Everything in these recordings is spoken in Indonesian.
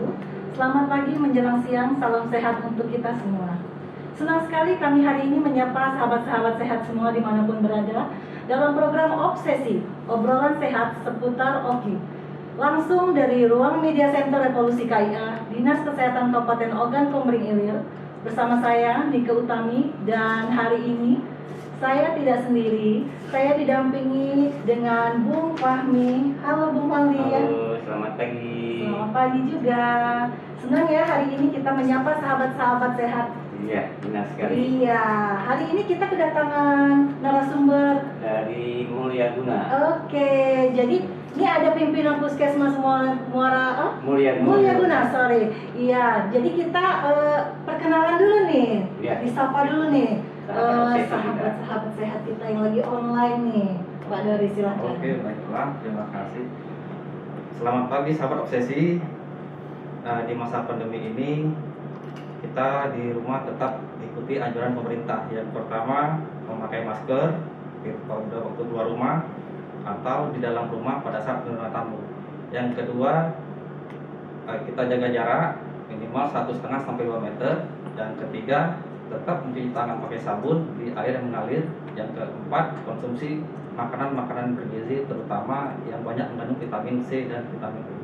wabarakatuh. Selamat pagi menjelang siang, salam sehat untuk kita semua. Senang sekali kami hari ini menyapa sahabat-sahabat sehat semua dimanapun berada dalam program Obsesi, obrolan sehat seputar OKI. Langsung dari Ruang Media Center Revolusi KIA, Dinas Kesehatan Kabupaten Ogan Komering Ilir, bersama saya Nike Utami, dan hari ini saya tidak sendiri, saya didampingi dengan Bung Fahmi. Halo Bung Fahmi. Halo, selamat pagi. Selamat pagi juga. Senang ya hari ini kita menyapa sahabat-sahabat sehat. Iya, benar sekali. Iya, hari ini kita kedatangan narasumber Dari Mulia Guna. Oke, jadi ini ada pimpinan Puskesmas Mulia Guna, sorry. Iya, jadi kita perkenalan dulu nih, disapa dulu nih sahabat-sahabat sehat kita yang lagi online nih. Pak Dari, silahkan. Oke, baiklah, terima kasih. Selamat pagi sahabat Obsesi. Di masa pandemi ini kita di rumah tetap ikuti anjuran pemerintah. Yang pertama, memakai masker pada waktu keluar rumah atau di dalam rumah pada saat menerima tamu. Yang kedua, kita jaga jarak minimal 1,5 sampai 2 meter. Dan ketiga, tetap mencuci tangan pakai sabun di air yang mengalir. Yang keempat, konsumsi makanan-makanan bergizi terutama yang banyak mengandung vitamin C dan vitamin E.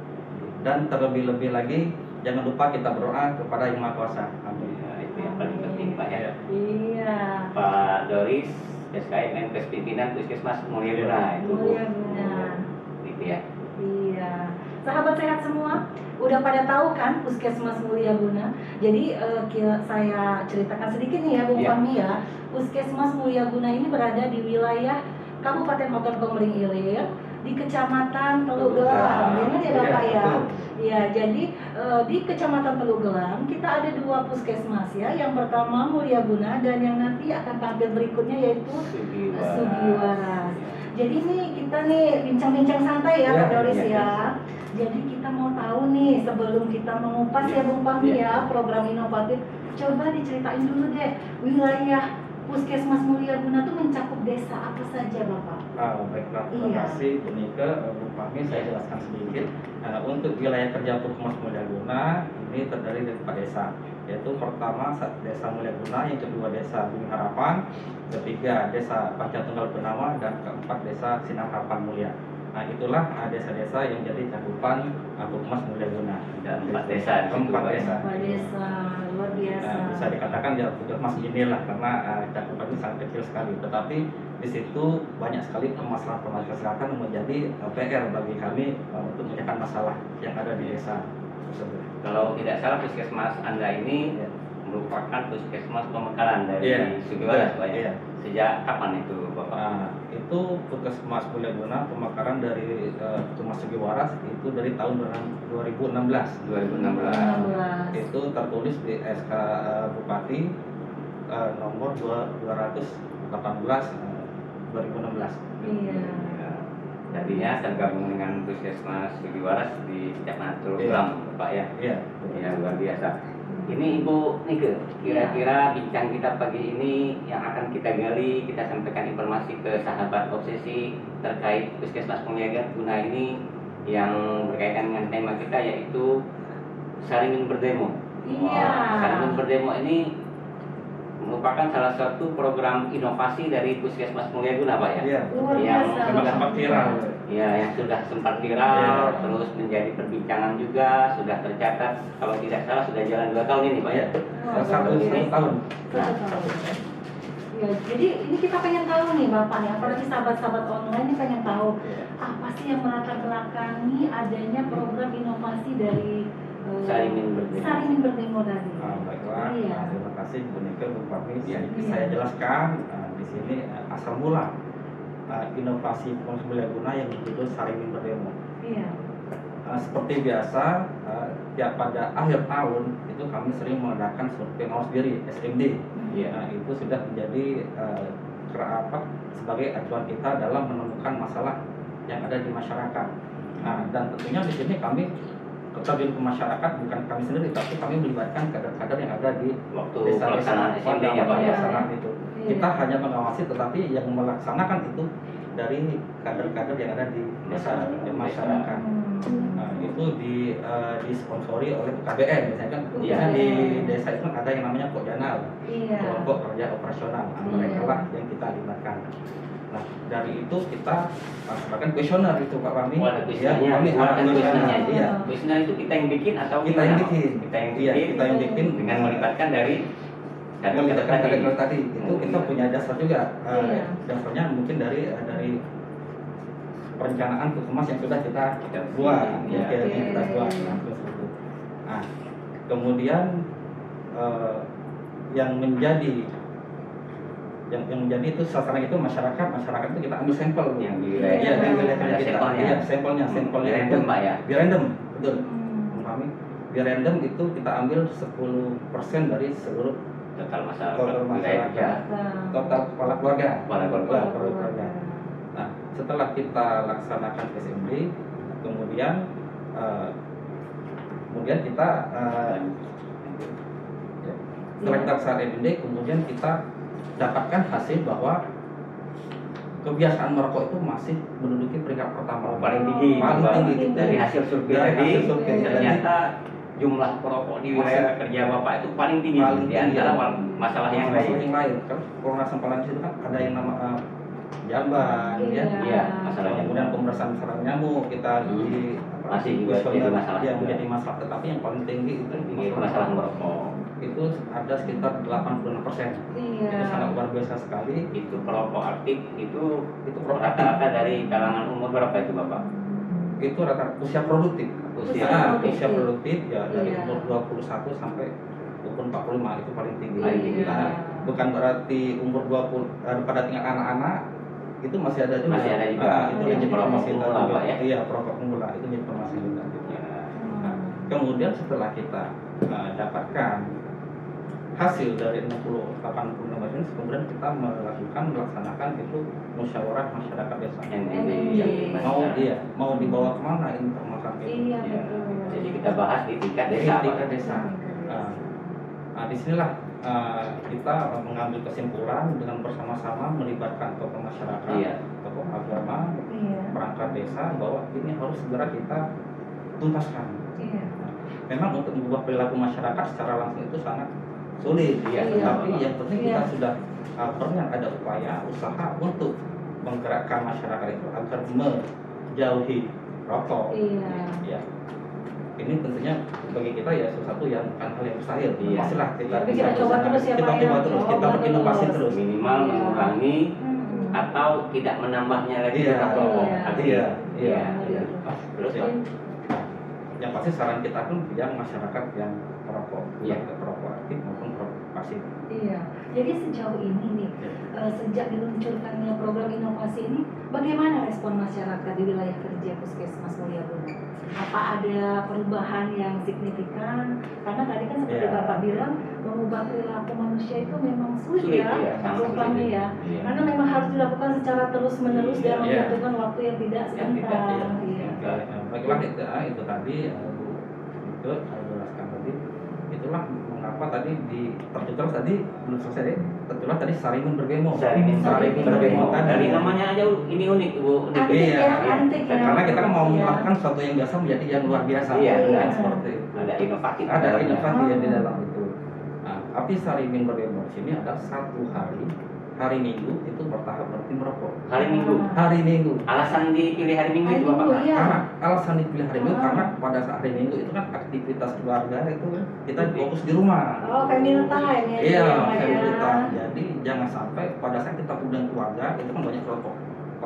Dan terlebih-lebih lagi, jangan lupa kita berdoa kepada Yang Maha Kuasa. Amin. Ya, itu yang paling penting, Pak ya. Iya. Pak Doris, SKM Menkes Pimpinan Puskesmas Mulia Guna. Mulia Guna. Gitu ya. Iya. Sahabat sehat semua, udah pada tahu kan Puskesmas Mulia Guna? Jadi saya ceritakan sedikit nih ya Bung Fahmi ya. Puskesmas Mulia Guna ini berada di wilayah Kabupaten Ogan Komering Ilir, di Kecamatan Teluk Gelam. Ini ya Bapak ya. Iya, jadi di Kecamatan Teluk Gelam kita ada 2 puskesmas ya. Yang pertama Mulia Guna dan yang nanti akan tampil berikutnya yaitu Sugiwaras. Jadi nih kita nih bincang-bincang santai ya Pak Doris ya. Jadi kita mau tahu nih sebelum kita mengupas ya Bung Fahmi ya program inovatif, coba diceritain dulu deh wilayah Puskesmas Mulia Guna itu mencakup desa apa saja Bapak? Baiklah, terima kasih Bu Nike. Bung Fahmi, saya jelaskan sedikit. Untuk wilayah kerja Puskesmas Mulia Guna ini terdiri dari 4 desa, yaitu pertama Desa Mulia Guna, yang kedua Desa Bumi Harapan, ketiga Desa Pancatunggal Bernama, dan keempat Desa Sinar Harapan Mulia. Itulah desa-desa yang jadi cakupan Puskesmas Mulia Guna. Dan 4 desa. 4 desa, luar biasa. Bisa dikatakan ya Puskesmas inilah karena cakupannya sangat kecil sekali. Tetapi di situ banyak sekali permasalahan kesehatan yang menjadi PR bagi kami untuk menyelesaikan masalah yang ada di desa tersebut. Kalau tidak salah Puskesmas Anda ini merupakan Puskesmas pemekaran dari Sugiwaras, Pak ya. Sejak kapan itu Bapak? Itu Puskesmas Mulia Guna pemekaran dari Puskesmas Sugiwaras itu dari tahun 2016. Itu tertulis di SK Bupati nomor 218 2016. Iya. Tadinya tergabung dengan Puskesmas Sugiwaras di Kecamatan Teluk Gelam, Pak ya. Iya. Ya, luar biasa. Ini Ibu Nike, kira-kira bincang kita pagi ini yang akan kita gali, kita sampaikan informasi ke sahabat Obsesi terkait Puskesmas Mulia Guna ini yang berkaitan dengan tema kita yaitu Saringin Berdemo. Iya. Saringin Berdemo ini merupakan salah satu program inovasi dari Puskesmas Mulia Guna, Pak ya. Iya. Yang sempat viral. Ya, yang sudah sempat viral, terus menjadi perbincangan juga, sudah tercatat. Kalau tidak salah sudah jalan 2 tahun ini, Pak ya. 1 tahun. Ya, jadi ini kita pengen tahu nih Bapak nih, apalagi sahabat-sahabat online ini pengen tahu apa sih yang melatar belakangi adanya program inovasi dari Saringin Berdemo tadi. Baiklah, terima kasih Bu Nike, Bu Fahmi. Iya. Saya jelaskan di sini asal mula inovasi Puskesmas Mulia Guna yang berjudul Saringin Berdemo. Iya. Seperti biasa, tiap pada akhir tahun itu kami sering mengadakan survei mawas diri (SMD). Itu sudah menjadi sebagai acuan kita dalam menemukan masalah yang ada di masyarakat. Dan tentunya di sini kami terjun ke masyarakat, bukan kami sendiri, tapi kami melibatkan kader-kader yang ada di pelaksanaan SMD ya Pak ya. Itu. Kita hanya mengawasi, tetapi yang melaksanakan itu dari kader-kader yang ada di desa, di masyarakat. Nah, itu disponsori oleh KBN. Misalnya kan Iya. di desa itu kan ada yang namanya Kojanal, Iya. kelompok kerja operasional. Nah, mereka lah yang kita libatkan. Nah, dari itu kita bahkan kuesioner itu Pak Fahmi. Oh, ada kuesionernya. Kami ada Ada kuesioner. kuesionernya. Iya. Kuesioner itu kita yang bikin atau Kita yang gimana, Pak? bikin. Kita yang Iya, bikin. kita yang bikin Dengan melibatkan dari melibatkan tadi. kader tadi. Itu kita punya dasar juga. Iya. Dasarnya mungkin dari perencanaan Puskesmas yang sudah kita buat, Iya. yang kita buat. Nah, terus itu. Nah, kemudian yang menjadi itu sasaran itu masyarakat itu kita ambil sampel Yang di Iya, iya dari wilayah ada kita. sampelnya. Iya, sampelnya Random, Pak ya. biar random, betul. Hmm. Kami biar random itu kita ambil 10% dari seluruh Total masalah Total wilayah masyarakat. kerja. total kepala keluarga. Kepala keluarga. Kepala keluarga. Nah, setelah kita laksanakan SMD, kemudian kita setelah kita laksanakan SMD, kemudian kita dapatkan hasil bahwa kebiasaan merokok itu masih menduduki peringkat pertama. Paling tinggi. Paling Pak. tinggi gitu. Dari hasil survei Dari tadi, hasil survei ternyata jumlah perokok di wilayah kerja Bapak itu paling tinggi Paling di tinggi, antara ya. masalah yang masalah lain. yang lain. Kan Komnas HAM itu kan ada yang nama jamban, Iya. Iya, masalahnya. kemudian pemerasan sarang nyamuk kita di Masih juga jadi masalah yang juga. menjadi masalah. Tetapi yang paling tinggi itu Ini masalah merokok. itu ada sekitar 86%. Iya. Itu sangat luar biasa sekali. Itu perokok aktif itu Itu produktif. rata-rata dari kalangan umur berapa itu Bapak? Itu rata usia produktif. Usia Usia produktif. produktif ya dari Iya. umur 21 sampai umur 45 itu paling tinggi. Paling tinggi. Nah, bukan berarti umur 20 pada tingkat anak-anak itu masih ada juga. Masih ada juga. Itu Iya, yang jadi perokok informasi pemula, Pak, ya? Iya, perokok pemula itu jadi informasi juga. Ya. Nah, kemudian setelah kita dapatkan hasil dari 86 ini, kemudian kita melaksanakan itu musyawarah masyarakat desa. NMB. Mau dibawa kemana ini permasalahan itu? Iya, Ya. betul. Jadi kita bahas di tingkat Di desa, Pak. tingkat desa. Nah, disinilah kita mengambil kesimpulan dengan bersama-sama melibatkan tokoh masyarakat, Iya. tokoh agama, Iya. perangkat desa bahwa ini harus segera kita tuntaskan. Iya. Memang untuk mengubah perilaku masyarakat secara langsung itu sangat sulit, Iya. tapi yang penting kita Iya. sudah pernah ada upaya usaha untuk menggerakkan masyarakat itu agar menjauhi rokok. Iya. Ya. Ini tentunya bagi kita ya sesuatu yang bukan hal yang mustahil. Iya. Pastilah kita Tapi bisa kita coba berusaha. terus ya, kita Pak, ya. coba terus, kita Coba berinovasi terus. terus. Minimal Iya. mengurangi Hmm. atau tidak menambahnya lagi Iya. jumlah perokok. Iya. Aktif. Iya. Iya. Iya. Terus Ya. Pak? Yang pasti saran kita pun yang masyarakat yang perokok, Iya. baik perokok aktif maupun perokok pasif. Iya. Jadi sejauh ini nih, sejak diluncurkannya program inovasi ini, bagaimana respon masyarakat di wilayah kerja Puskesmas Mulia Bunda? Apa ada perubahan yang signifikan? Karena tadi kan seperti Iya. Bapak bilang, mengubah perilaku manusia itu memang sulit, Sulit, ya, iya, sangat rupanya sulit. ya. Iya. Karena memang harus dilakukan secara terus-menerus dan Iya. membutuhkan waktu yang tidak Yang tidak, sebentar. iya. Iya. Baiklah itu tadi itu jelaskan tadi. Itulah mengapa tadi tertulis tadi belum selesai tertulis tadi Sarimin Bergemo. Sarimin Bergemo. tadi. Dari namanya aja ini unik, Bu. Unik. Antik Iya, ya, iya. antik ya. Karena kita kan mau Iya. melakukan sesuatu yang biasa menjadi yang luar biasa. Iya, Kan benar. seperti itu. Ada inovatif. Ada inovasi yang di Oh. dalam itu. Nah, api Sarimin Bergemo sini ada satu hari Minggu itu bertahap berhenti merokok. Hari Minggu. Hari Minggu. Alasan dipilih hari Minggu Hari itu apa, Minggu, Pak? iya. Karena alasan dipilih hari Minggu Ah. karena pada saat hari Minggu itu kan aktivitas keluarga itu kan kita fokus di rumah. Oh, family time ya. Iya, Pak, ya. family time. Jadi jangan sampai pada saat kita pulang keluarga itu kan banyak rokok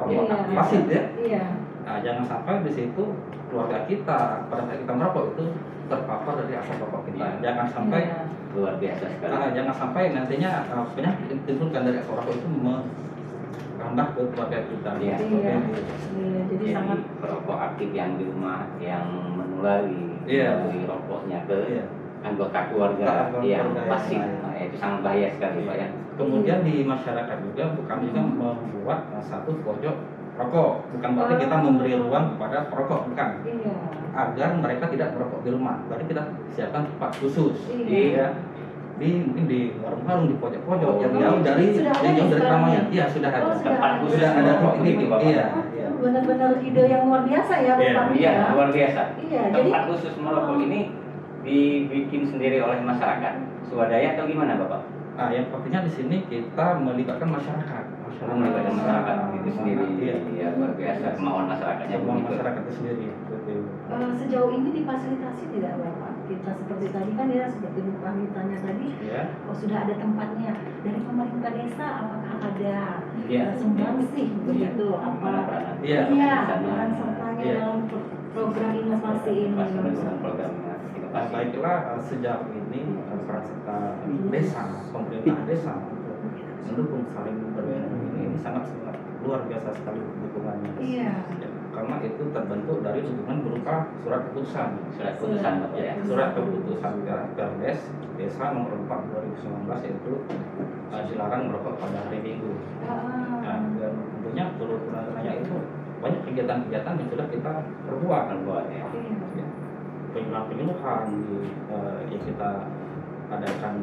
Iya. pasif ya. Iya. Nah, jangan sampai di situ keluarga kita pada saat kita merokok itu terpapar dari asap rokok kita. Iya. Jangan sampai Iya. Luar biasa sekali. jangan sampai nantinya penyakit yang ditimbulkan dari asap rokok itu merambah ke keluarga kita. Iya. Iya. Oke. Iya, jadi Jadi sangat perokok aktif yang di rumah yang menulari Iya. melalui rokoknya ke Iya. anggota keluarga Anggota yang keluarga pasif. yang lain. Nah, itu sangat bahaya sekali, Pak ya. Kemudian di masyarakat juga kami juga membuat satu pojok rokok. Bukan berarti kita memberi ruang kepada perokok, bukan. iya. Agar mereka tidak merokok di rumah. Berarti kita siapkan tempat khusus. Iya. Mungkin di warung-warung, di pojok-pojok Oh, yang iya. jauh dari Sudah ada yang jauh dari sekarang keramaian. ya? Iya, sudah ada. Oh, sudah Tempat ada. khusus Sudah ada merokok tempat ini. gitu, Bapak. Iya, iya. benar-benar ide yang luar biasa ya Bu Iya, Fahmi Iya, ya. luar biasa. Iya, jadi Tempat khusus merokok ini dibikin sendiri oleh masyarakat swadaya atau gimana Bapak? Nah, yang pentingnya di sini kita melibatkan masyarakat. Melibatkan masyarakat itu sendiri. Iya. Iya, luar biasa kemauan masyarakatnya Semua begitu. masyarakat itu sendiri. Betul. sejauh ini difasilitasi tidak Bapak? Kita seperti tadi kan ya, seperti Bu Fahmi tanya tadi, Ya. oh sudah ada tempatnya. Dari pemerintah desa apakah ada Iya. sumbangsih begitu? Apa? Iya. Iya, Misalnya. peran sertanya Iya. dalam program inovasi ini. Program inovasi. Baiklah, sejauh ini peran serta desa, pemerintah desa untuk mendukung saling berbagi ini sangat luar biasa sekali dukungannya. Iya. Ya, karena itu terbentuk dari dukungan berupa surat keputusan. Surat keputusan Bapak ya. Surat keputusan Perdes Desa nomor 4 2019 yaitu dilarang merokok pada hari Minggu. Nah, dan tentunya turut-turutnya itu banyak kegiatan-kegiatan yang sudah kita perbuat. Ya. Iya. Penyuluhan yang kita adakan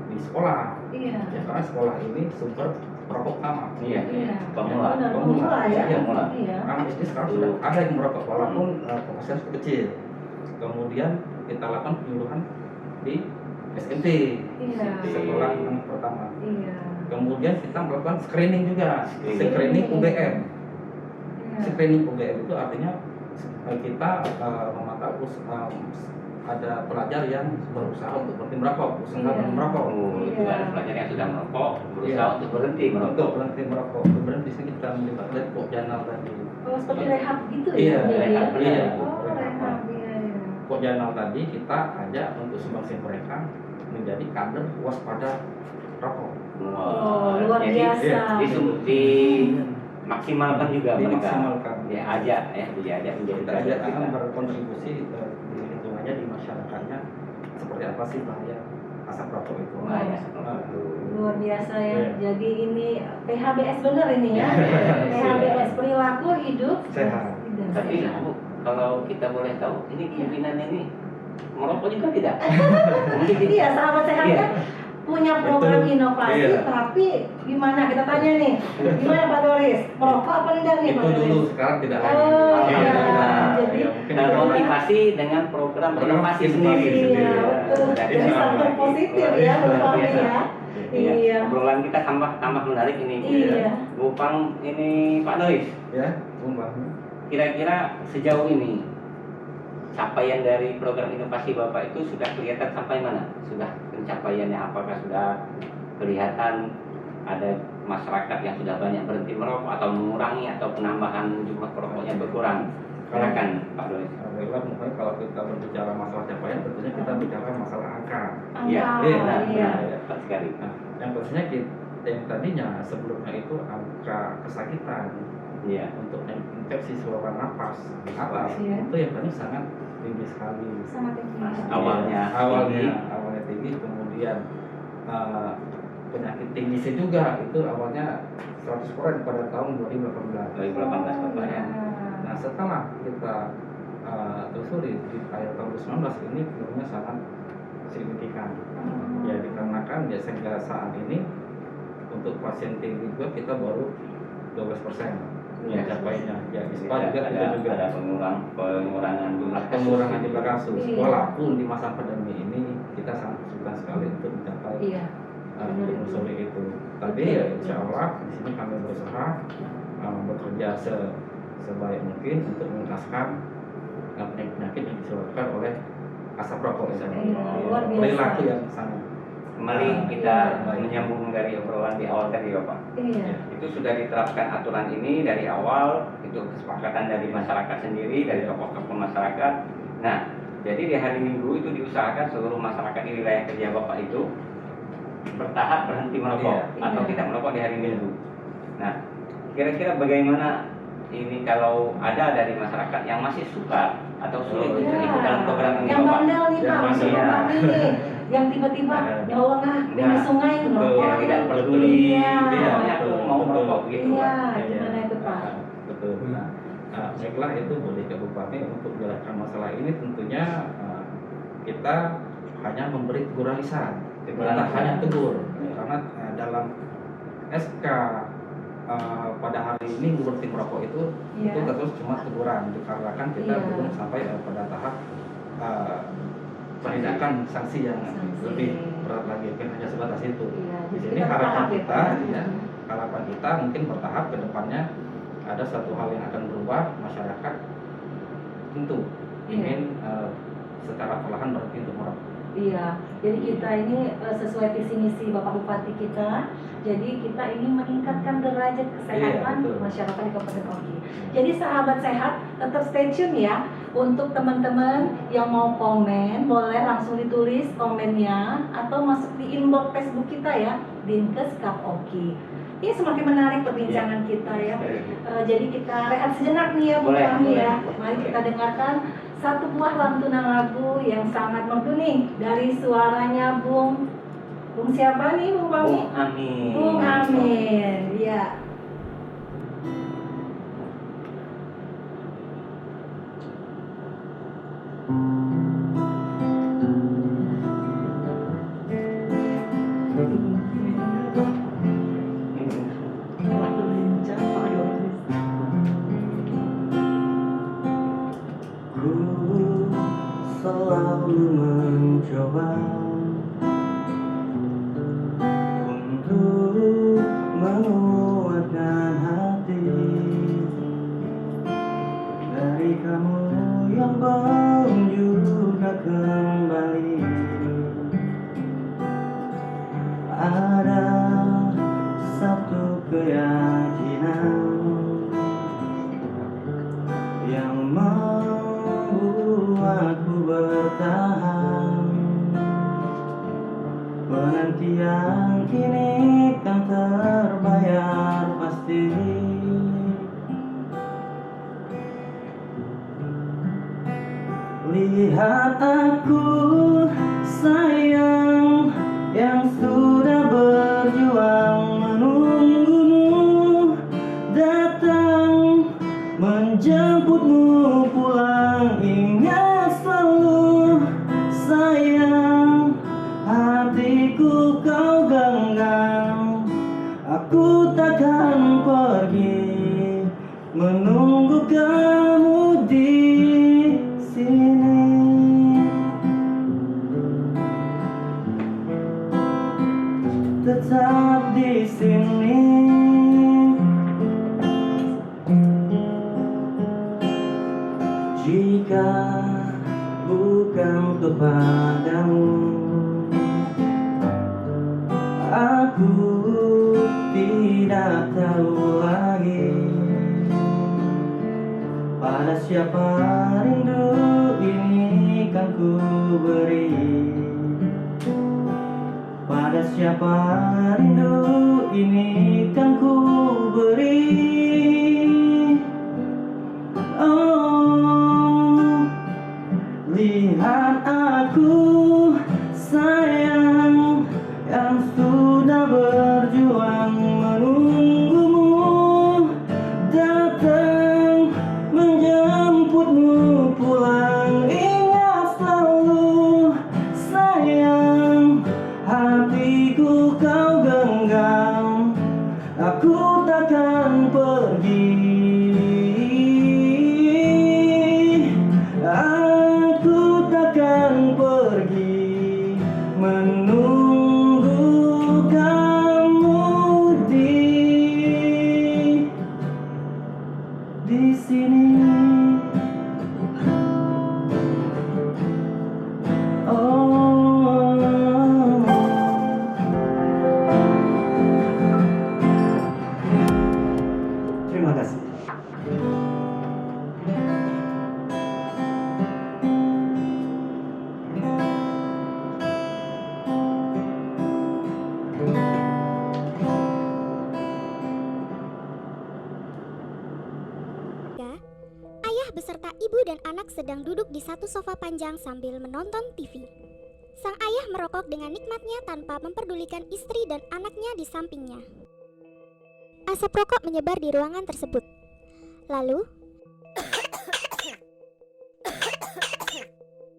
di sekolah. Iya. Ya, karena sekolah ini sumber perokok utama. Iya. Iya. Pemula. Benar, Pemula. pemula ya. Iya, pemula. Iya. Anak SD sekarang sudah ada yang merokok walaupun kapasitas kecil. Kemudian kita lakukan penyuluhan di SMP, Iya. sekolah yang pertama. Iya. Kemudian kita melakukan screening juga, Screening. screening UGM. Iya. Screening UGM itu artinya kita memantau ada pelajar yang berusaha untuk berhenti merokok, usaha Iya. berhenti merokok. Oh, itu Iya. ada pelajar yang sudah merokok berusaha Iya. untuk berhenti Untuk merokok. berhenti merokok. Kemudian di sini kita melibat dari Pokjanal tadi. Oh, seperti rehab gitu Iya, ya? jadi rehab, ya? iya. Oh, rehab, iya, iya. Pokjanal tadi kita ajak untuk sumbangsi mereka menjadi kader waspada rokok. Oh, luar jadi biasa. dimaksimalkan juga mereka. Dimaksimalkan. Diajak menjadi Kita pelajar ajak kita. akan berkontribusi di lingkungannya, di masyarakatnya seperti apa sih bahaya asap rokok itu. Wah, ya, seperti itu. Luar biasa ya. Iya. Jadi ini PHBS bener ini ya. PHBS perilaku hidup Sehat. dan Tapi sehat. Bu, kalau kita boleh tahu, ini Iya. pimpinannya ini merokok juga tidak? Mungkin kita- Iya, sahabat sehat Iya. kan punya program Betul. inovasi, Iya. tapi gimana kita tanya nih, gimana Pak Doris? Merokok apa enggak nih Itu Pak Doris? dulu, sekarang tidak lagi. Oh, iya. Jadi mungkin Nah, itu- motivasi dengan program Program inovasi inovasi sendiri. iya, betul. Jadi Jadi sama faktor lagi. positif Luar ya, Bu biasa. Fahmi ya. Iya. Obrolan kita tambah menarik ini. Iya. Bu Pang, ini Pak Doris. ya, Mbak. Kira-kira sejauh ini capaian dari program inovasi Bapak itu sudah kelihatan sampai mana? Sudah pencapaiannya apakah sudah kelihatan ada masyarakat yang sudah banyak berhenti merokok atau mengurangi atau penambahan jumlah perokoknya berkurang? Silakan Pak Doris. Baiklah, mungkin kalau kita berbicara masalah capaian, tentunya kita bicara masalah angka. Iya, Angka, benar, iya. benar, tepat sekali. Nah, yang pastinya yang tadinya sebelumnya itu angka kesakitan Iya. untuk infeksi saluran napas atas Iya. itu yang tadi sangat tinggi sekali. Sangat tinggi. Awalnya tinggi, kemudian penyakit tinggi juga itu awalnya 100% pada tahun 2018. 2018 Bapak ya. Nah, setelah kita telusuri di akhir tahun 2019 ini turunnya sangat signifikan. Ya, dikarenakan ya sehingga saat ini untuk pasien tinggi juga kita baru 12% Ya. mencapainya. Ya, ISPA Ada, juga kita juga ada pengurangan jumlah kasus. pengurangan jumlah kasus. Iya. Walaupun di masa pandemi ini kita sangat kesulitan sekali untuk mencapai Iya. menelusuri itu. Tapi ya insya Allah di sini kami berusaha bekerja sebaik mungkin untuk mengentaskan penyakit yang disebabkan oleh asap rokok. Iya, luar biasa. Perilaku yang sangat Kembali kita baik. menyambung dari obrolan di awal tadi Bapak. Iya. Itu sudah diterapkan aturan ini dari awal, itu kesepakatan dari masyarakat sendiri, dari tokoh-tokoh masyarakat. Nah, jadi di hari Minggu itu diusahakan seluruh masyarakat di wilayah kerja Bapak itu bertahap berhenti merokok Iya. atau Iya. tidak merokok di hari Minggu. Nah, kira-kira bagaimana ini kalau ada dari masyarakat yang masih suka atau sulit Oh, untuk Iya. ikut dalam program ini Yang Bapak? bandel nih Yang Pak, bandel. sama Pak nih. Yang tiba-tiba ya Allah nah, ini Nah, sungai betul. ngerokok. Yang tidak peduli, Iya. pokoknya aku mau merokok gitu Iya, Pak. gimana itu Pak? Betul. Nah, baiklah itu boleh ke Bupati untuk menjelaskan masalah ini tentunya kita hanya memberi teguran lisan. Kita hanya tegur karena dalam SK pada hari ini gubernur tim rokok itu terus cuma teguran, dikarenakan kita belum sampai pada tahap penindakan sanksi yang lebih berat lagi, mungkin hanya sebatas itu. Di sini harapan kita, harapan kita mungkin bertahap ke depannya ada satu hal yang akan berubah, masyarakat tentu ingin secara perlahan berhenti untuk merokok. Iya, jadi kita ini sesuai visi misi Bapak Bupati kita, jadi kita ingin meningkatkan derajat kesehatan masyarakat di Kabupaten Oki. Jadi sahabat sehat, tetap stay tune ya. Untuk teman-teman yang mau komen, boleh langsung ditulis komennya atau masuk di inbox Facebook kita ya, Dinkes Kap Oki. Ini semakin menarik perbincangan kita ya. Jadi kita rehat sejenak nih ya Bu Fahmi ya. Mari kita dengarkan satu buah lantunan lagu yang sangat merdu nih dari suaranya Bung siapa nih Bung Fahmi? Bung Amin. Bung Amin, ya. Selalu mencoba untuk menguatkan hati dari kamu yang belum juga kembali. Ada satu keyakinan yang membuatku bertahan. Penantian kini kan terbayar pasti. Lihat aku sayang yang sudah berjuang menunggumu datang menjemputmu pulang. Ingat selalu sayang, hatiku kau genggam. Aku takkan pergi menunggu kamu di sini. Tetap di sini. Jika bukan kepadamu, aku tidak tahu lagi pada siapa rindu ini kan ku beri. Pada siapa rindu ini kan ku beri. Oh, lihat aku sayang yang sudah berjuang menunggumu datang menjemputmu pulang. Ingat selalu sayang, hatiku kau genggam. Aku takkan pergi. Aku takkan pergi menunggu kamu di sini. Oh, terima kasih. Ayah beserta ibu dan anak sedang duduk di satu sofa panjang sambil menonton TV. Sang ayah merokok dengan nikmatnya tanpa memperdulikan istri dan anaknya di sampingnya. Asap rokok menyebar di ruangan tersebut. Lalu,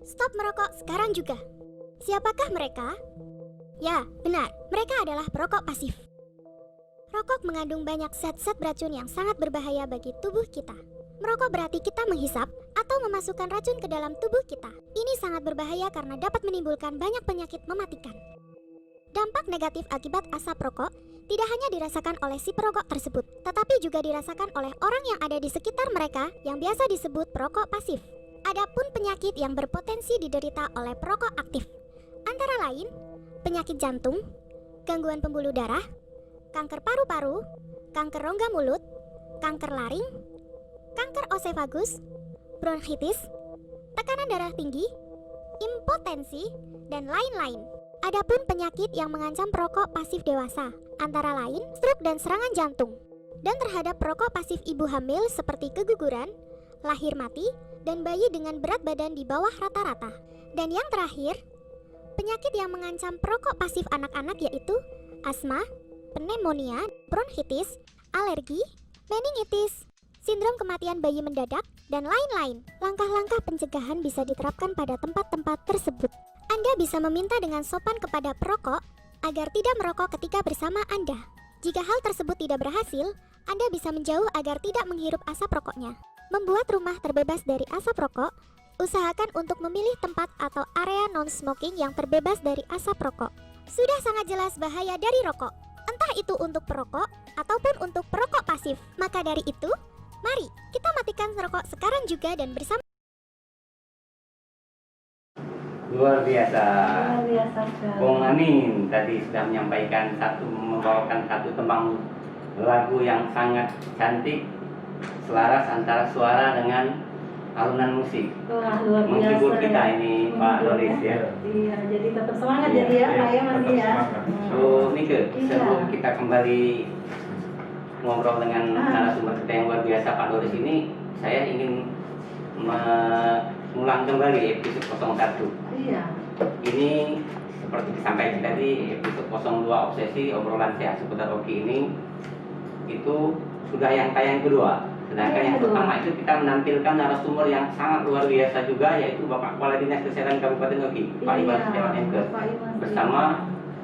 stop merokok sekarang juga. Siapakah mereka? Ya, benar, mereka adalah perokok pasif. Rokok mengandung banyak zat-zat beracun yang sangat berbahaya bagi tubuh kita. Merokok berarti kita menghisap atau memasukkan racun ke dalam tubuh kita. Ini sangat berbahaya karena dapat menimbulkan banyak penyakit mematikan. Dampak negatif akibat asap rokok tidak hanya dirasakan oleh si perokok tersebut, tetapi juga dirasakan oleh orang yang ada di sekitar mereka yang biasa disebut perokok pasif. Adapun penyakit yang berpotensi diderita oleh perokok aktif, antara lain penyakit jantung, gangguan pembuluh darah, kanker paru-paru, kanker rongga mulut, kanker laring, kanker osefagus, bronkitis, tekanan darah tinggi, impotensi, dan lain-lain. Adapun penyakit yang mengancam perokok pasif dewasa, antara lain stroke dan serangan jantung. Dan terhadap perokok pasif ibu hamil seperti keguguran, lahir mati, dan bayi dengan berat badan di bawah rata-rata. Dan yang terakhir, penyakit yang mengancam perokok pasif anak-anak yaitu asma, pneumonia, bronkitis, alergi, meningitis, sindrom kematian bayi mendadak, dan lain-lain. Langkah-langkah pencegahan bisa diterapkan pada tempat-tempat tersebut. Anda bisa meminta dengan sopan kepada perokok agar tidak merokok ketika bersama Anda. Jika hal tersebut tidak berhasil, Anda bisa menjauh agar tidak menghirup asap rokoknya. Membuat rumah terbebas dari asap rokok, usahakan untuk memilih tempat atau area non-smoking yang terbebas dari asap rokok. Sudah sangat jelas bahaya dari rokok, entah itu untuk perokok ataupun untuk perokok pasif. Maka dari itu, mari kita matikan rokok sekarang juga dan bersama. Luar biasa. Luar biasa sekali. Bung Amin tadi sudah membawakan satu tembang lagu yang sangat cantik, selaras antara suara dengan alunan musik. Wah, luar biasa. Menghibur kita ya. ini Pak Doris ya. Iya, jadi tetap semangat Iya, jadi ya, iya, Pak ya masih ya. So Nike, Iya. sebelum kita kembali ngobrol dengan narasumber kita yang luar biasa Pak Doris ini, saya ingin mengulang kembali episode 01. Iya. Ini seperti disampaikan tadi, episode 02 obsesi obrolan sehat seputar hoki ini itu sudah yang tayang kedua. Sedangkan yang pertama itu kita menampilkan narasumber yang sangat luar biasa juga, yaitu Bapak Kepala Dinas Kesehatan Kabupaten Hoki, Pak Iwan Setiawan Emke, bersama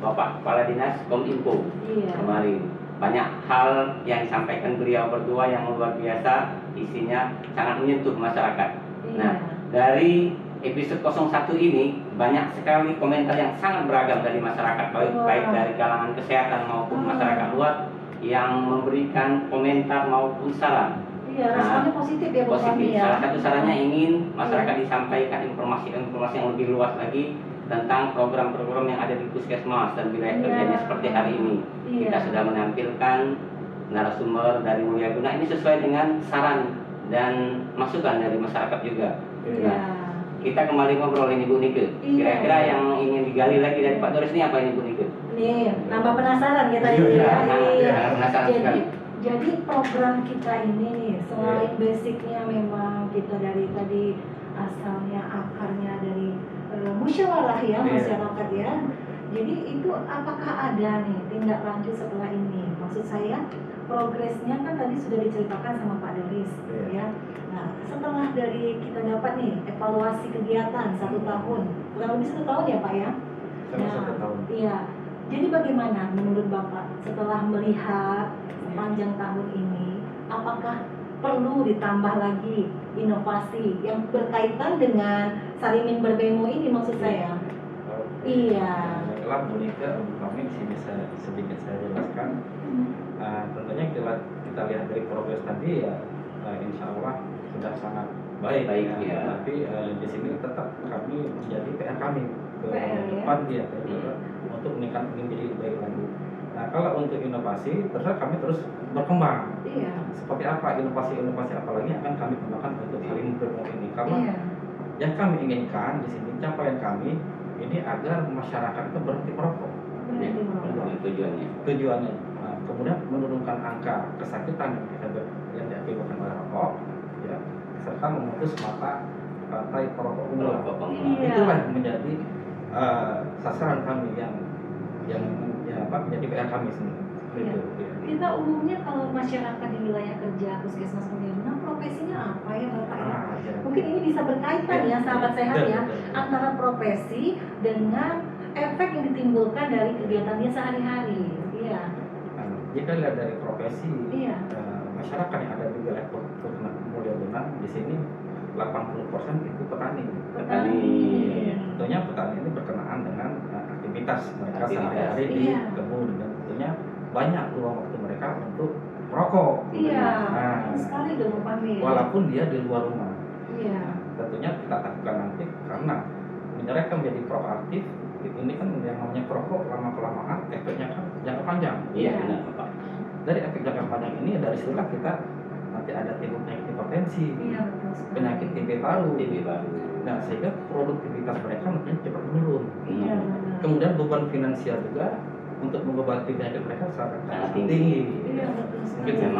Bapak Kepala Dinas Kominfo. Iya. Kemarin banyak hal yang disampaikan beliau berdua yang luar biasa, isinya sangat menyentuh masyarakat. Iya. Nah, dari episode 01 ini banyak sekali komentar yang sangat beragam dari masyarakat, baik dari kalangan kesehatan maupun masyarakat luar yang memberikan komentar maupun saran. Iya, responnya positif ya Bu Positif. Fahmi ya. Salah satu sarannya ingin masyarakat disampaikan informasi-informasi yang lebih luas lagi tentang program-program yang ada di puskesmas dan wilayah kerjanya seperti hari ini. Iya. Kita sudah menampilkan narasumber dari Mulia Guna ini sesuai dengan saran dan masukan dari masyarakat juga. Iya. Nah, kita kembali ngobrol ini Bu Nike. Iya. Kira-kira yang ingin digali lagi dari Pak Doris ini apa ini Bu Nike? Nih, nambah penasaran kita Iya, ini ya. iya, penasaran sekali. Jadi program kita ini nih, selain basicnya memang kita dari tadi asalnya akarnya dari musyawarah ya masyarakat ya. Jadi itu apakah ada nih tindak lanjut setelah ini? Maksud saya progresnya kan tadi sudah diceritakan sama Pak Doris ya. Nah setelah dari kita dapat nih evaluasi kegiatan 1 tahun, kurang lebih 1 tahun ya Pak ya. Satu tahun. Iya. Jadi bagaimana menurut Bapak setelah melihat sepanjang tahun ini, apakah perlu ditambah lagi inovasi yang berkaitan dengan Sarimin Berbemo ini maksud saya? Iya. Setelah menikah, untuk kami sini saya sedikit saya jelaskan. Tentunya kita lihat dari progres tadi ya, insya Allah sudah sangat baik. Ya. Tapi di sini tetap kami menjadi PR kami ke depan ya, untuk meningkatkan menjadi lebih baik lagi. Nah kalau untuk inovasi, terus kami terus berkembang. Iya. Seperti apa inovasi apa lagi yang akan kami kembangkan untuk Sarimin Berbemo ini? Karena yang kami inginkan di sini capaian kami ini agar masyarakat itu berhenti merokok. Tujuannya. Nah, kemudian menurunkan angka kesakitan yang diakibatkan oleh rokok, ya, serta memutus mata rantai perokok umum. Itulah yang menjadi sasaran kami yang menjadi PR kami sendiri. Iya. Kita umumnya kalau masyarakat di wilayah kerja puskesmas Mulia, profesinya apa ya Bapak ya? Mungkin ini bisa berkaitan ya sahabat sehat ya, antara profesi dengan efek yang ditimbulkan dari kegiatannya sehari-hari. Iya. Jika lihat dari profesi Iya. masyarakat yang ada di wilayah Mulia Guna, di sini 80% itu petani. Petani. Tentunya petani ini berkenaan dengan aktivitas mereka Aktivitas. sehari-hari di Iya. kebun, dan tentunya banyak luang waktu mereka untuk merokok. Iya. Nah, Sekali dong Pak Mir. walaupun dia di luar rumah. Iya. Tentunya kita takutkan nanti karena mereka menjadi proaktif. Ini kan yang namanya perokok lama-kelamaan efeknya kan jangka panjang. Iya, benar Bapak. Dari efek jangka panjang ini dari situlah kita nanti ada timbul penyakit hipertensi, Iya betul sekali. penyakit TB paru. TB baru. Nah, sehingga produktivitas mereka mungkin cepat menurun. Iya benar. Kemudian beban finansial juga untuk mengobati penyakit mereka sangat Sangat tinggi. Iya betul sekali. Mungkin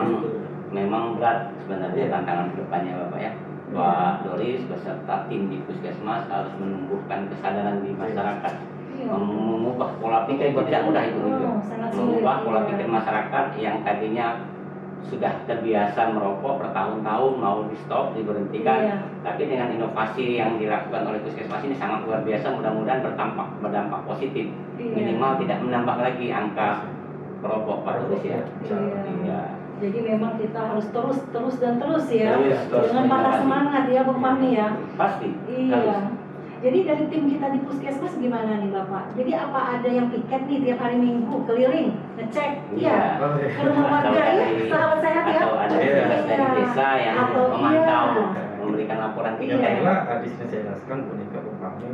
Memang berat sebenarnya Iya. tantangan kedepannya Bapak ya. Pak Doris beserta tim di Puskesmas harus menumbuhkan kesadaran di masyarakat, Iya. mengubah pola pikir. Tidak mudah itu juga. Oh, sangat sulit. Mengubah pola Iya. pikir masyarakat yang tadinya sudah terbiasa merokok bertahun-tahun mau di stop, diberhentikan. Iya. Tapi dengan inovasi yang dilakukan oleh Puskesmas ini sangat luar biasa, mudah-mudahan berdampak positif. Iya. Minimal tidak menambah lagi angka perokok Pak Doris ya. Iya. Iya. Jadi memang kita harus terus ya, Terus dengan patah menyadari. semangat ya Bung Fahmi ya. Pasti. Iya. Harus. Jadi dari tim kita di Puskesmas gimana nih Bapak? Jadi apa ada yang piket nih tiap hari Minggu keliling ngecek? Iya. Oh, iya. Ke rumah warga ya, sahabat sehat ya. Atau ada Iya. petugas dari desa yang Atau memantau, iya. memberikan laporan ke Ya, kita. baiklah, di sini saya jelaskan Bu Nika, Bu Fahmi,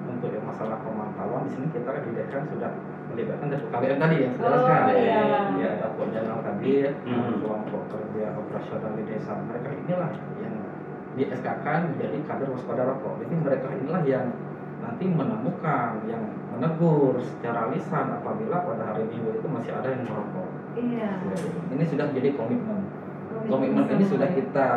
untuk yang masalah pemantauan di sini kita di desa sudah melibatkan dari kalian tadi yang saya jelaskan. Oh, iya. Ya, ada Pojana tadi, Hmm. kelompok kerja operasional di desa. Mereka inilah yang di SK-kan menjadi kader waspada rokok. Jadi mereka inilah yang nanti menemukan, yang menegur secara lisan apabila pada hari Minggu itu masih ada yang merokok. Iya. Ini sudah jadi komitmen. Komitmen ini sudah kita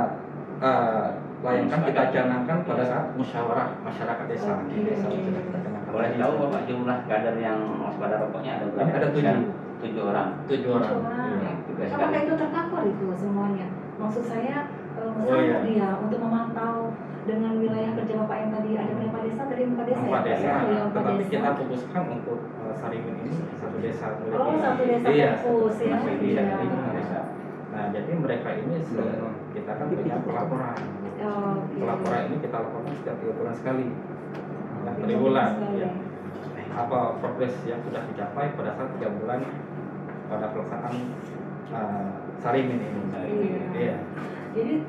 layangkan, kita canangkan pada saat musyawarah masyarakat desa. Oke. Di desa sudah kita canangkan. Boleh tahu Bapak jumlah kader yang waspada rokoknya ada berapa? Ini ada 7. 7 orang. 7 orang. Wah. Iya. Tugas Apakah kali. itu tercover itu semuanya? Maksud saya Oh, sanggup iya. dia untuk memantau dengan wilayah kerja Bapak yang tadi ada berapa desa dari 4 desa? Empat ya? desa. Iya, 4 Tetapi desa. kita putuskan untuk Sarimin ini satu desa. Oh, satu desa Iya, fokus ya. masih di Iya. lingkungan desa. Nah, jadi mereka ini kita kan punya pelaporan. Oke. Pelaporan ini kita lakukan setiap 3 bulan sekali. Nah, Oke, 3 bulan. sekali. Ya. Apa progres yang sudah dicapai pada saat 3 bulan pada pelaksanaan Sarimin ini. Iya. Iya. Jadi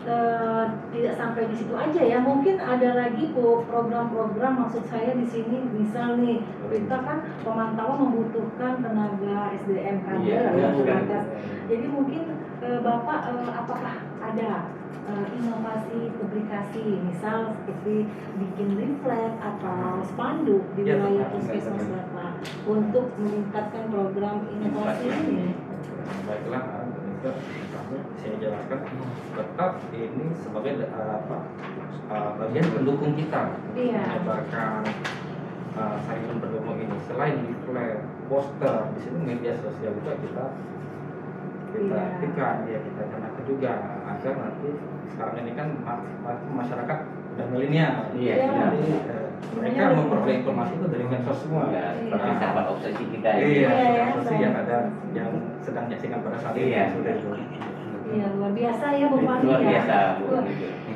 tidak sampai di situ aja ya, mungkin ada lagi program-program, maksud saya di sini misal nih kita kan pemantauan membutuhkan tenaga SDM kader Iya, ya, benar sekali. Bagas. Jadi mungkin Bapak apakah ada inovasi publikasi misal seperti bikin leaflet atau spanduk di Iya, wilayah benar, Puskesmas benar. Bapak untuk meningkatkan program inovasi ini? Baiklah, saya jelaskan tetap ini sebagai bagian pendukung kita Iya. menyebarkan Sarimin Berdemo ini. Selain leaflet, poster, di sini media sosial juga kita Iya. aktifkan, ya kita gunakan juga agar nanti sekarang ini kan masyarakat udah milenial. Iya, Iya. Jadi mereka memperoleh informasi itu dari medsos semua. Ya, seperti Iya. sahabat obsesi kita Iya, ini. Iya, informasi ya. yang ada yang sedang menyaksikan pada saat ini Iya. sudah itu. Iya, luar biasa ya Bung Fahmi Luar ya. biasa, Bu. Wah,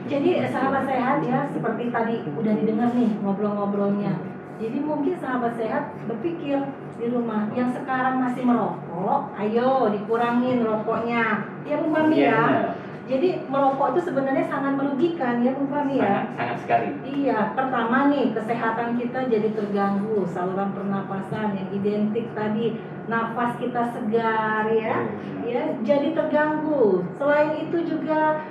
jadi sahabat sehat ya, seperti tadi udah didengar nih ngobrol-ngobrolnya. Jadi mungkin sahabat sehat berpikir di rumah yang sekarang masih merokok, ayo dikurangin rokoknya. Ya Bung Fahmi Iya, ya. benar. Jadi merokok itu sebenarnya sangat merugikan ya Bung Fahmi ya. Sangat sekali. Iya, pertama nih kesehatan kita jadi terganggu, saluran pernapasan yang identik tadi, nafas kita segar ya, jadi terganggu. Selain itu juga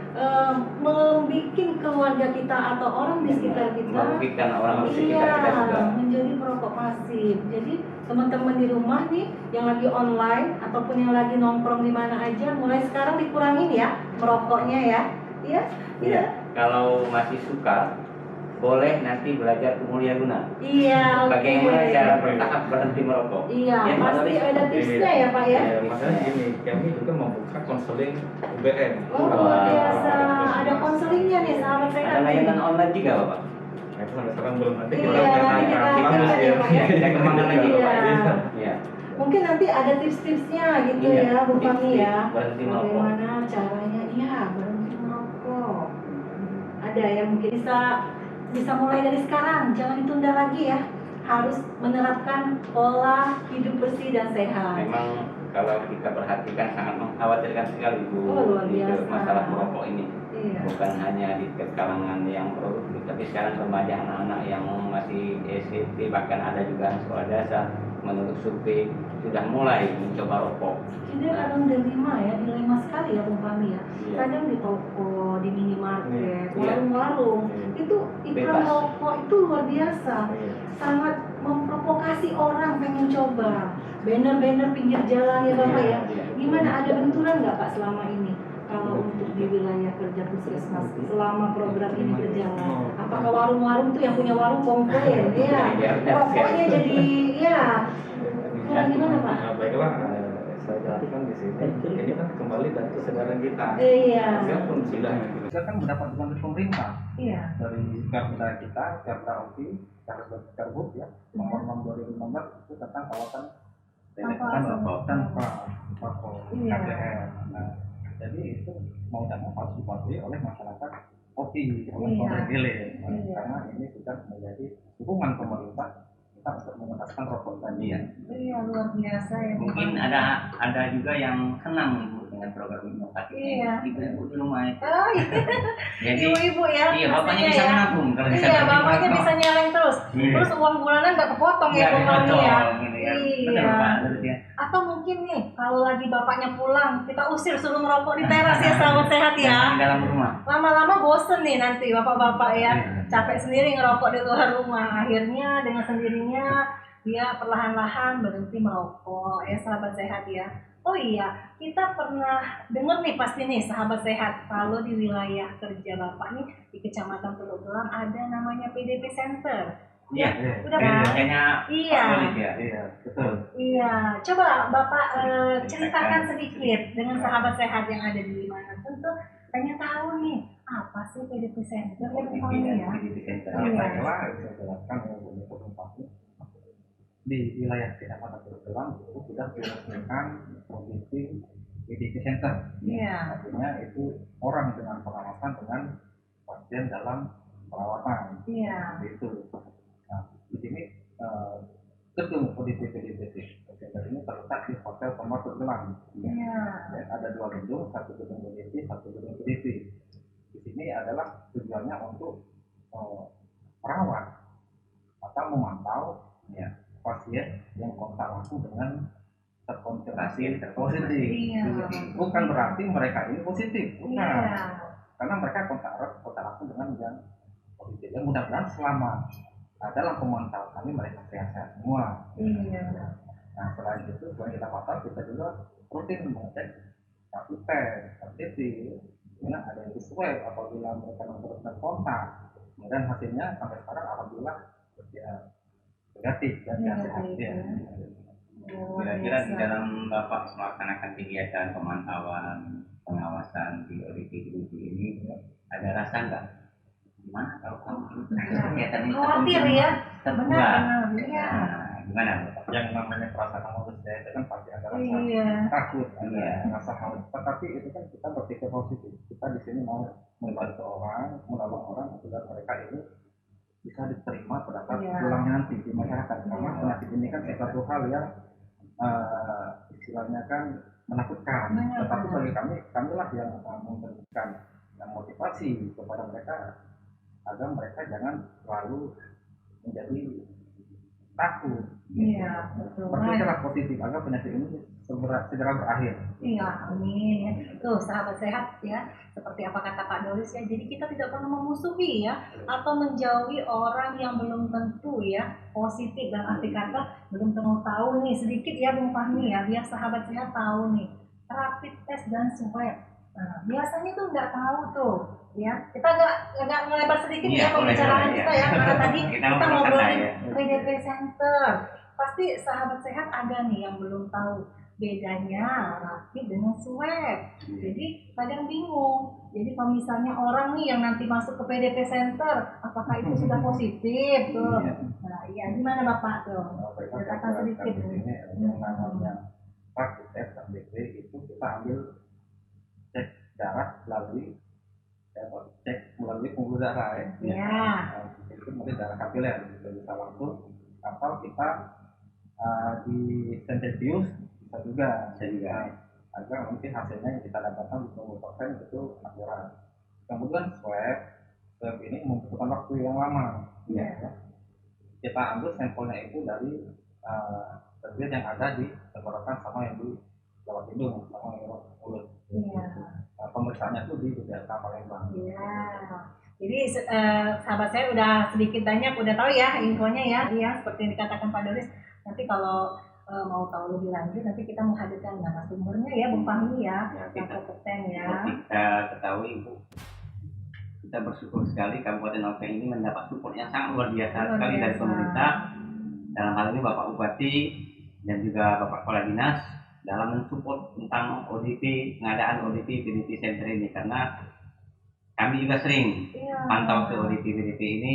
membuat keluarga kita atau orang di sekitar kita, Merugikan orang di sekitar iya, kita juga. menjadi perokok pasif. Jadi teman-teman di rumah nih yang lagi online ataupun yang lagi nongkrong di mana aja, mulai sekarang dikurangin ya merokoknya ya. Iya, Iya. Kalau masih suka, boleh nanti belajar ke Mulia Guna. Iya, oke. Bagaimana cara bertahap berhenti merokok? Iya, Ya, Pak pasti Doris. ada tipsnya ya Pak ya. Makanya gini, kami juga membuka konseling UBM. Oh, luar biasa. Ada konselingnya nih sahabat saya. Ada layanan online juga, Bapak? Nah, itu sampai sekarang belum, nanti Iya, kita nanti kita bagus tingkatkan ya. ya, Pak, ya. Kita kembangkan lagi, Iya. Bapak. Iya. Mungkin nanti ada tips-tipsnya gitu Iya, ya, Bu Fahmi tips-tips ya. berhenti merokok. Bagaimana caranya? Iya, berhenti merokok. Ada ya, mungkin bisa mulai dari sekarang, jangan ditunda lagi ya. Harus menerapkan pola hidup bersih dan sehat. Memang kalau kita perhatikan sangat mengkhawatirkan sekali Bu Oh, luar biasa. masalah merokok ini. Iya. Bukan hanya di kalangan yang produktif, tapi sekarang remaja anak-anak yang masih SMP, bahkan ada juga sekolah dasar, menurut survei sudah mulai mencoba rokok. Jadi kadang dilema ya, dilema sekali ya Bung Fahmi ya. Iya. Kadang di toko, di minimarket, Iya. warung-warung, itu iklan Bebas. rokok itu luar biasa. Sangat memprovokasi orang pengen coba. Banner-banner pinggir jalan ya Bapak ya. Iya. Gimana, ada benturan nggak Pak selama ini? Kalau untuk di wilayah kerja puskesmas selama program ini berjalan, apakah warung-warung tuh yang punya warung komplain ya, rokoknya jadi ya kurang gimana Pak? Nah, baiklah, saya jelaskan di sini. Ini kan kembali dari kesadaran kita. Iya. Walaupun sudah kita kan mendapat dukungan dari pemerintah, Iya. dari Perda kita, Perda OKI, Perbuk ya, nomor 6 2016 itu tentang kawasan tanpa rokok Iya. KPR. Nah, jadi itu mau tidak mau harus dipatuhi oleh masyarakat OKI, oleh Iya. pemerintah hilir. Nah, Iya. karena ini sudah menjadi dukungan pemerintah kita untuk mengentaskan rokok tadi ya. Iya, luar biasa ya. Mungkin ada juga yang senang Ibu dengan program inovasi. Iya. Ibu di rumah itu. Oh, iya. Jadi Ibu-ibu ya. iya, bapaknya pastinya bisa ya. menabung kalau bisa Iya, berhenti bapaknya merokok. bisa nyeleng terus. Iya. Terus uang bulanan nggak kepotong ya, Nggak Bung Fahmi dipotong, ya. gitu ya. Iya. Benar Pak, terus ya. Atau mungkin nih, kalau lagi bapaknya pulang, kita usir suruh merokok di teras ya, sahabat sehat ya. Di dalam rumah. Lama-lama bosen nih nanti bapak-bapak ya, Iya. capek sendiri ngerokok di luar rumah. Akhirnya dengan sendirinya dia perlahan-lahan berhenti merokok ya, sahabat sehat ya. Oh iya, kita pernah dengar nih pasti nih sahabat sehat, kalau di wilayah kerja bapak nih di Kecamatan Teluk Gelang ada namanya PDP Center. Iya. Udah kan? Kayaknya Iya. Iya, betul. Iya, coba Bapak ceritakan sedikit dengan sahabat sehat yang ada di mana. Tentu pengen tahu nih, apa sih PDP Center ya Bung Fahmi ya? Iya. Baiklah, saya jelaskan ya Bu Fahmi. Di wilayah Kecamatan Teluk Gelang itu sudah diresmikan posisi PDP Center. Iya. Artinya itu orang dengan pengawasan dengan pasien dalam perawatan. Iya. Itu. Nah, di sini gedung PDP Center ini terletak di Hotel Tomor Teluk Gelang. Iya. Dan ada dua gedung, satu gedung PDP, satu gedung PDP. Di sini adalah tujuannya untuk merawat atau memantau ya pasien yang kontak langsung dengan terkonfirmasi positif. Iya. Bukan berarti mereka ini positif, bukan. Iya. Karena mereka kontak langsung dengan yang positif. Yang mudah-mudahan selama dalam pemantauan kami mereka sehat-sehat semua. Iya. Nah, selain itu selain kita pantau, kita juga rutin mengecek rapid test, positif. Kemudian ada yang swab apabila mereka mendapatkan kontak. Kemudian hasilnya sampai sekarang alhamdulillah ya negatif dan sehat. Ya. Kira-kira di dalam Bapak melaksanakan kegiatan pemantauan pengawasan di ODP ini ada rasa nggak? Gimana kalau kamu kegiatan ini Khawatir ya? terbuat? Benar, iya. Nah, gimana Bapak? Yang namanya perasaan manusia itu kan pasti ada rasa Iya. takut, Iya. ada rasa khawatir. Tetapi itu kan kita berpikir positif. Kita di sini mau membantu orang, menolong orang agar mereka ini bisa diterima pada saat Iya. pulangnya nanti di masyarakat. Karena Iya. penyakit ini kan sesuatu hal yang istilahnya kan menakutkan. Benar, Tetapi benar. bagi kamilah yang memberikan yang motivasi kepada mereka agar mereka jangan selalu menjadi takut. Iya, betul. Berpikirlah positif agar penyakit ini segera berakhir. Iya, amin. Tuh, sahabat sehat ya, seperti apa kata Pak Doris ya. Jadi kita tidak perlu memusuhi ya, atau menjauhi orang yang belum tentu ya positif, dan arti kata belum tentu tahu nih, sedikit ya Bung Fahmi ya, biar sahabat sehat tahu nih rapid test dan swab. Nah, biasanya tuh nggak tahu tuh ya. Kita nggak ngelebar sedikit Iya, ya boleh, pembicaraan boleh, kita ya. ya, karena tadi Kita kita ngobrol ngobrolin santai, ya. PDP Center. Pasti sahabat sehat ada nih yang belum tahu bedanya rapid dengan swab. Jadi kadang bingung. Jadi kalau misalnya orang nih yang nanti masuk ke PDP Center, apakah itu sudah positif tuh? Nah iya gimana Bapak tuh? Mereka Ceritakan sedikit. di sini yang namanya rapid test RDP itu kita ambil cek darah melalui cek melalui pembuluh darah ya. Iya. Itu melalui darah kapiler kita bisa langsung atau kita di sentrifuge bisa juga agar mungkin hasilnya yang kita dapatkan di 20% itu akurat. Kemudian swab ini membutuhkan waktu yang lama. Iya. Kita ambil sampelnya itu dari zat yang ada di tenggorokan sama yang di lewat hidung sama yang lewat mulut. Iya. Pemeriksaannya itu di BPLK Palembang. Iya. Jadi sahabat saya udah sedikit banyak udah tahu ya infonya ya. Iya seperti yang dikatakan Pak Doris. Nanti kalau mau tahu lebih lanjut nanti kita menghadirkan narasumbernya ya Bu Fahmi ya, yang kompeten ya. Kita ketahui Bu, kita bersyukur sekali Kabupaten Oke ini mendapat support yang sangat luar biasa sekali dari pemerintah. Dalam hal ini Bapak Bupati dan juga Bapak Kepala Dinas dalam mensupport tentang ODP, pengadaan ODP PDP Center ini, karena kami juga sering pantau ke ODP PDP ini.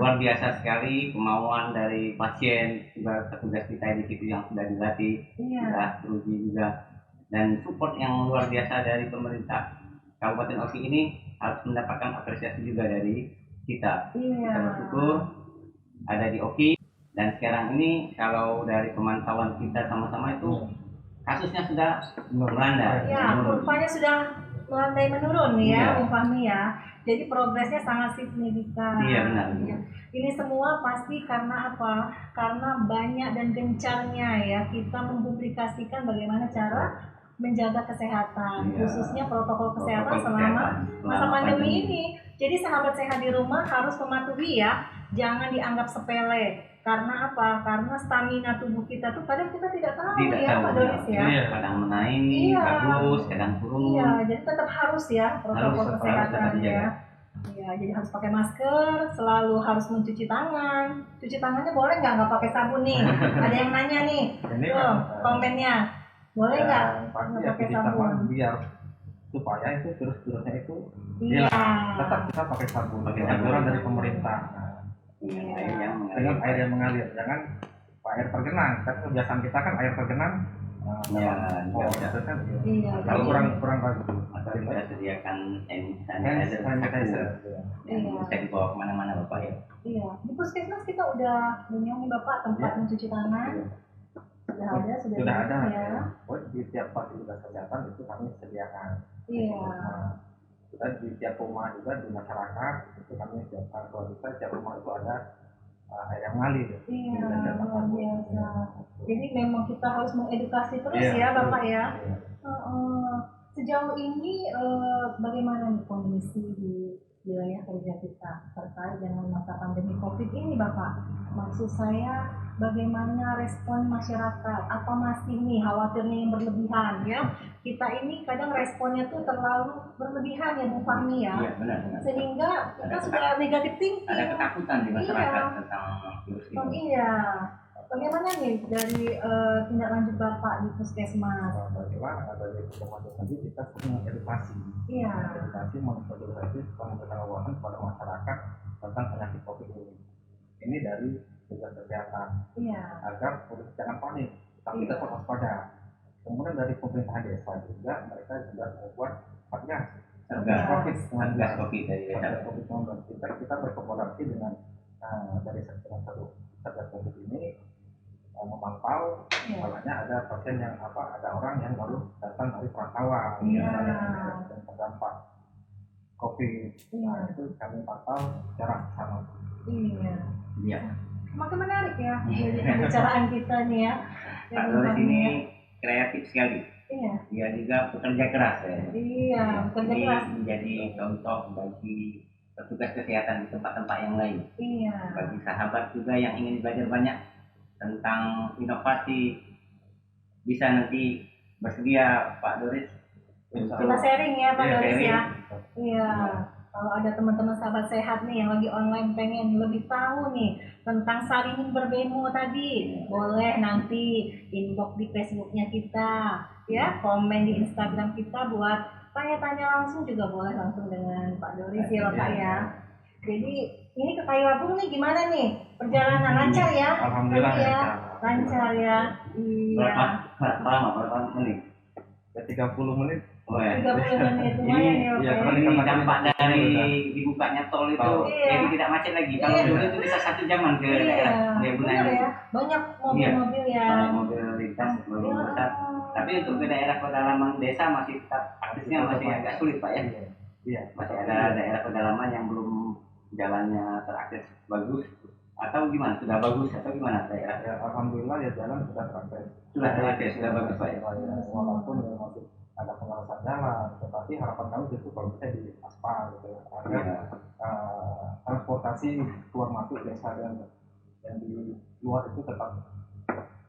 Luar biasa sekali kemauan dari pasien, juga petugas kita di situ yang sudah dilatih, sudah teruji juga, dan support yang luar biasa dari pemerintah Kabupaten Oki ini harus mendapatkan apresiasi juga dari kita. Kita bersyukur ada di Oki, dan sekarang ini kalau dari pemantauan kita sama-sama itu kasusnya sudah melanda. Ya, kurvanya sudah melandai menurun ya, Bu Fahmi ya. Jadi progresnya sangat signifikan. Iya benar. Ya. Ini semua pasti karena apa? Karena banyak dan gencarnya ya kita mempublikasikan bagaimana cara menjaga kesehatan, khususnya protokol kesehatan selama masa pandemi ini. Jadi sahabat sehat di rumah harus mematuhi ya, jangan dianggap sepele. Karena apa? Karena stamina tubuh kita tuh kadang kita tidak tahu Pak Doris ya. Kadang menaik, bagus, kadang turun. Iya, jadi tetap harus ya protokol kesehatan ya. Iya, jadi harus pakai masker, selalu harus mencuci tangan. Cuci tangannya boleh nggak pakai sabun nih? Ada yang nanya nih, tuh komennya. Boleh nggak pakai sabun? Biar supaya itu terus-terusnya itu tetap kita pakai sabun. Pakai aturan dari pemerintah. Dengan air yang mengalir, jangan air tergenang. Kan kebiasaan kita kan air tergenang. Kalau kurang bagus. Kita sediakan hand sanitizer yang bisa dibawa kemana-mana Bapak ya. Iya, di puskesmas kita udah punya nih Bapak tempat mencuci tangan. Sudah ada ya. Di tiap fasilitas kesehatan itu kami sediakan. Iya. Kita di tiap rumah juga di masyarakat itu kami sediakan. Kalau bisa tiap rumah itu ada air yang mengalir. Iya, luar biasa. Jadi memang kita harus mengedukasi terus ya Bapak ya. Sejauh ini bagaimana nih kondisi di wilayah kerja kita terkait dengan masa pandemi COVID ini Bapak? Maksud saya bagaimana respon masyarakat? Apa masih nih khawatirnya yang berlebihan ya? Kita ini kadang responnya tuh terlalu berlebihan ya Bu Fahmi ya. Iya benar. Sehingga kita sudah negatif thinking. Ada ketakutan di masyarakat tentang virus ini. Oh iya. Bagaimana nih dari tindak lanjut Bapak di puskesmas? Bagaimana dari puskesmas tadi kita sering edukasi. Iya. Edukasi mengedukasi pengetahuan kepada masyarakat tentang penyakit COVID ini. Ini dari tugas kesehatan. Iya. Agar jangan panik, tapi kita tetap waspada. Kemudian dari pemerintahan desa juga mereka juga membuat satgas COVID dari desa. Kita berkolaborasi dengan dari satgas COVID ini memantau misalnya ada pasien yang ada orang yang baru datang dari perantauan dan terdampak COVID. Itu kami pantau secara sama. Iya. Makin menarik ya jadi pembicaraan kita nih ya. Pak Doris ini kreatif sekali. Iya. Dia juga pekerja keras ya. Iya, pekerja keras. Menjadi contoh bagi petugas kesehatan di tempat-tempat yang lain. Iya. Bagi sahabat juga yang ingin belajar banyak tentang inovasi, bisa nanti bersedia Pak Doris Kita sharing ya Pak Doris ya. Iya. Kalau ada teman-teman sahabat sehat nih yang lagi online pengen lebih tahu nih tentang saring berbemo tadi, boleh nanti inbox di Facebooknya kita, ya komen di Instagram kita buat tanya-tanya langsung juga boleh langsung dengan Pak Doris ya Bapak ya. Jadi ini ke Kayu Agung nih gimana nih? Perjalanan lancar ya? Alhamdulillah Tadi ya. lancar. Lancar ya. Iya. Berapa menit? Ya, 30 menit. Oh ya. 30 menit lumayan ya, Iya, Pak. kalau Ini dampak dari dibukanya tol itu, Iya. jadi tidak macet lagi. Kalau Iya. dulu itu bisa 1 jaman ke daerah Iya, Guna benar ini. ya. Banyak mobil-mobil ya. Banyak mobil lintas, mobil besar. Tapi untuk ke daerah pedalaman desa masih tetap aksesnya masih agak sulit Pak ya. Iya. Masih ada daerah pedalaman yang belum jalannya terakses bagus atau gimana? Sudah bagus atau gimana daerah? Ya, alhamdulillah ya jalan sudah terakses. Sudah terakses, sudah bagus Pak ya. Ya, walaupun ya masih ada pengerasan jalan, tetapi harapan kami itu kalau bisa di aspal gitu ya. Agar Iya. transportasi keluar masuk desa dan yang di luar itu tetap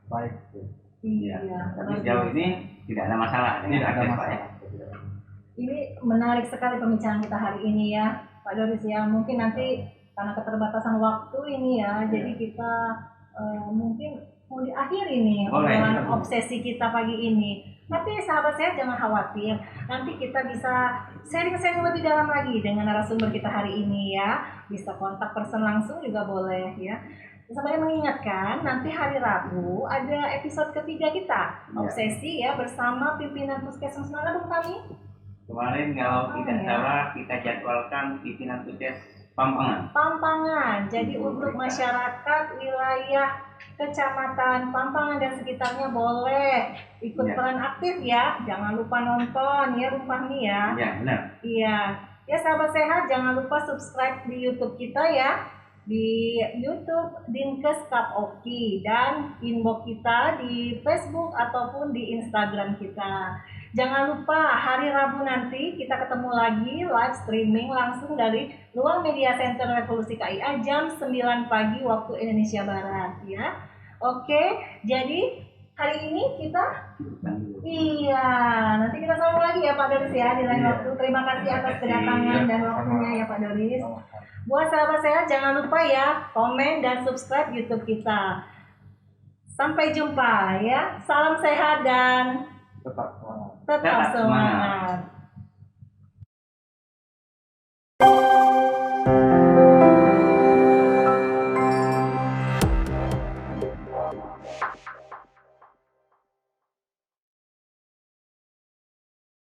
baik. Gitu. Iya. Tapi sejauh ini tidak ada masalah dengan Tidak ada akses Pak ya. masalah. Ini menarik sekali pembicaraan kita hari ini ya, Pak Doris ya. Mungkin nanti karena keterbatasan waktu ini ya, jadi kita mungkin mau diakhiri nih Boleh. obrolan obsesi kita pagi ini. Tapi sahabat saya jangan khawatir, nanti kita bisa sharing-sharing lebih dalam lagi dengan narasumber kita hari ini ya. Bisa kontak person langsung juga boleh ya. Sampai mengingatkan, nanti hari Rabu ada episode ketiga kita, obsesi ya, bersama pimpinan Puskesmas mana Bung Tami? Kemarin kalau tidak salah kita jadwalkan pimpinan Puskes Pampangan. Pampangan. Jadi untuk masyarakat wilayah Kecamatan Pampangan dan sekitarnya boleh ikut Ya. peran aktif ya. Jangan lupa nonton ya Bung Fahmi ya. Ya benar. Iya. Ya sahabat sehat, jangan lupa subscribe di YouTube kita ya. Di YouTube Dinkes Kap Oki dan inbox kita di Facebook ataupun di Instagram kita. Jangan lupa hari Rabu nanti kita ketemu lagi live streaming langsung dari Ruang Media Center Revolusi KIA jam 9 pagi waktu Indonesia Barat ya. Oke, jadi hari ini kita nanti kita sambung lagi ya Pak Doris ya di lain Iya. waktu. Terima kasih atas kedatangan dan waktunya ya Pak Doris. Sama. Buat sahabat sehat jangan lupa ya komen dan subscribe YouTube kita. Sampai jumpa ya. Salam sehat dan Tetap semangat. tetap Tetap semangat. semangat.